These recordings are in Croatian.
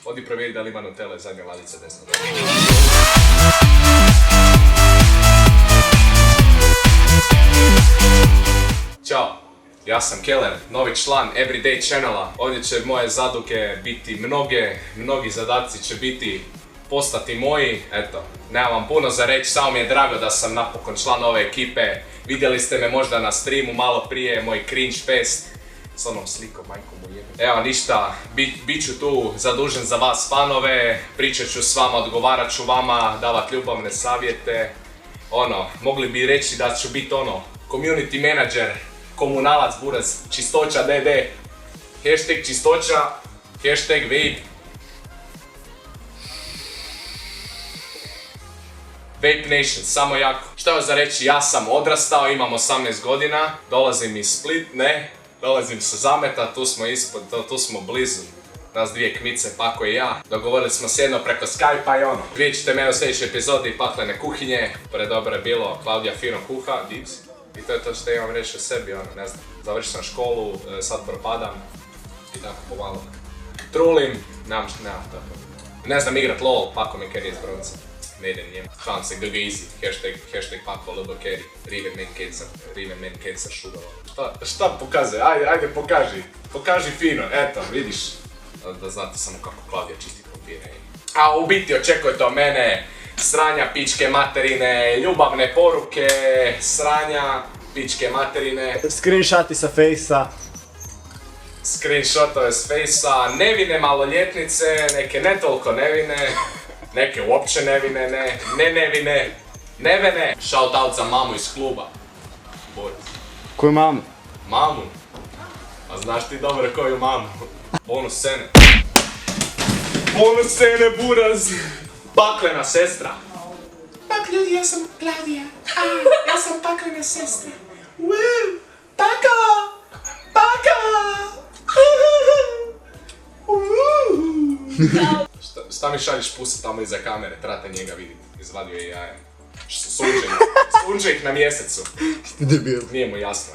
Odi provjeri da li ima Nutelle, zadnja ladica desno. Ćao, ja sam Keller, novi član Everyday Channela. Ovdje će moje zaduke biti mnogi zadaci će biti postati moji. Eto, nemam vam puno za reći, samo mi je drago da sam napokon član ove ekipe. Vidjeli ste me možda na streamu malo prije, moj cringe fest. S onom slikom, majko mu jebe. Evo ništa, bit ću tu zadužen za vas fanove, pričat ću s vama, odgovarat ću vama, davat ljubavne savjete. Mogli bi reći da ću biti community manager, komunalac buraz, čistoća DD. Hashtag čistoća, hashtag vape. Vape Nation, samo jako. Šta još za reći, ja sam odrastao, imam 18 godina, dolazim iz dolazim sa Zameta, tu smo blizu. Nas dvije kmice, Pako i ja. Dogovorili smo se jedno preko Skype-a i Vidjet ćete mene u sljedećoj epizodi Paklene kuhinje. Predobro je bilo, Klaudija fino kuha, dips. I to je to što imam reći o sebi, ne znam. Završio sam školu, sad propadam. I tako pomalo. Trulim, nemam tako. Ne znam igrat LOL, Pako mi carry iz bronze. Ne idem njem. Šalim se GG easy, hashtag Pako Ludo carry. Rive men cancer šugalo. Šta pokazuje? Ajde pokaži fino, eto, vidiš. Da znate samo kako Klaudija čisti krompire. A u biti očekujete od mene sranja, pičke materine, ljubavne poruke, sranja, pičke materine. Screenshoti sa fejsa. Screenshotove s fejsa, nevine maloljetnice, neke ne toliko nevine, neke uopće nevine, nevene. Shout out za mamu iz kluba. Boris. Koju mamu? Mamu? A znaš ti dobro koju mamu? Bonus scene. Bonus scene, buraz! Paklena sestra. Pak ljudi, ja sam Klaudija. Ja sam paklena sestra. Woo! Pako! Šta mi šalješ pusa tamo iza kamere? Trebate njega vidjeti. Izvadio je jaja. Sunče ih na mjesecu. Ti debil. Nije mu jasno,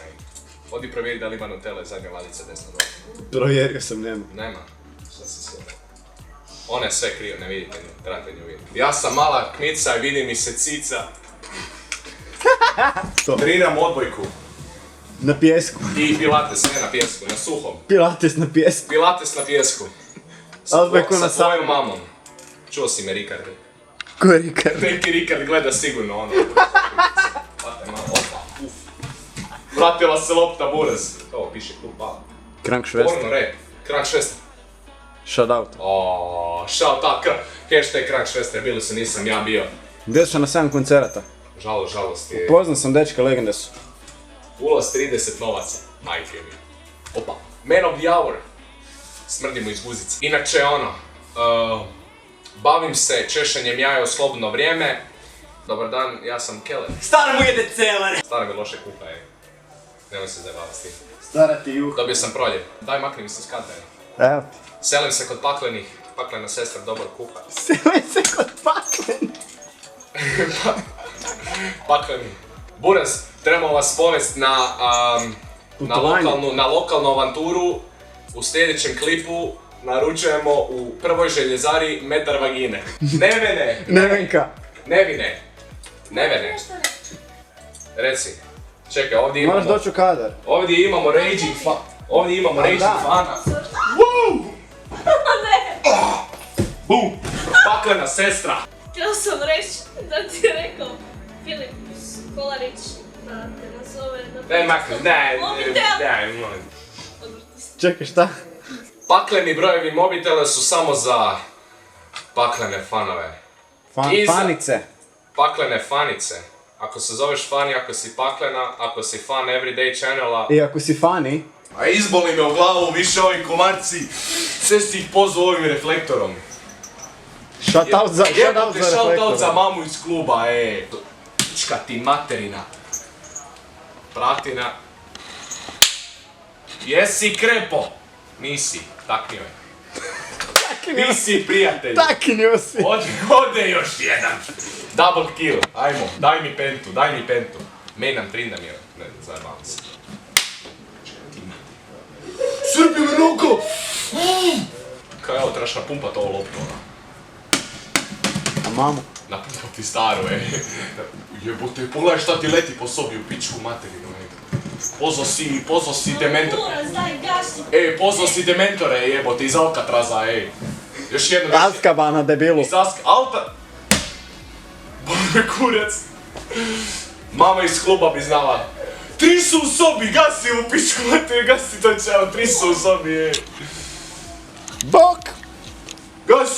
Odi provjeri da li ima Nutelle, zadnja ladica desno dole. Provjerio sam, nema. Nema. Šta se sve? Ona je sve krivo, ne vidite nju, trebate nju vidjeti. Ja sam mala kmica i vidi mi se cica. Treniram odbojku. Na pjesku. I pilates, ne na pjesku, na suhom. Pilates na pjesku. Pilates na pjesku. Odbojku na sa tvojom mamom. Čuo si me, Rikarde. Ko je Rikard? Neki Rikard gleda sigurno Hvate malo, opa, uf. Vratila se lopta, buraz. Ovo piše klub pala. Krank Švester. Porno rap, Krank Švester. Shout out. Shout out, hashtag Krank Švester, bili su, nisam ja bio. Gdje su na 7 koncerata? Žalost je. Poznao sam dečka, legende su. Ulaz 30 novaca, majke mi. Opa, man of the hour. Smrdimo iz guzice. Inače bavim se češanjem jaja u slobodno vrijeme. Dobar dan, ja sam Keller. Stara mu jede celer! Stara mi loše kuha, Nemoj se zajebavati s tim. Stara ti juh. Dobio sam proljev. Daj makni mi se s kadre. Evo ti. Selim se kod paklenih. Paklena sestra dobar kuha. Selim se kod paklenih. Pakleni. Buraz, trebamo vas povesti na lokalnu avanturu. U sljedećem klipu naručujemo u prvoj željezari metar vagine. Nevenka. Nevene. Reci. Čekaj, ovdje imamo... Moraš doći u kadar. Ovdje imamo raging fana. Woo! Bum! Paklena sestra. Htio sam reći da ti je rekao Filip Kolarić da te nazove na... Daj makni, daj, molim. Čekaj, šta? Pakleni brojevi mobitela su samo za paklene fanove. Fanice. Paklene fanice. Ako se zoveš Fani, ako si paklena, ako si fan Everyday Channela... I ako si Fani... A izboli me u glavu više ovi komarci. Sve si ih pozvao ovim reflektorom. Shout out za reflektora. Shout out za mamu iz kluba, Pička ti materina. Pratina. Jesi krepo? Nisi, taknio je. Nisi prijatelj. Taknio si. Ode još jedan. Double kill. Ajmo, daj mi pentu. Menam trindam je. Ne, zajebavam se. Srbi me noko! Kao evo, trebaš napumpat ovo loptu, ona. A mamu? Napumpat ti staru, Jebote, pogledaj šta ti leti po sobi u pičku materinu, Pozo si dementor. Kurac, daj gasi. Pozo si dementore, jebote, iz Alcatraza, Još jedno, Azkabana, debilu. iz Bome kurac. Mama iz kluba bi znala. 3 su u sobi, gasi u pičku materinu, gasi to čao, 3 su u sobi, Bok! Gasi!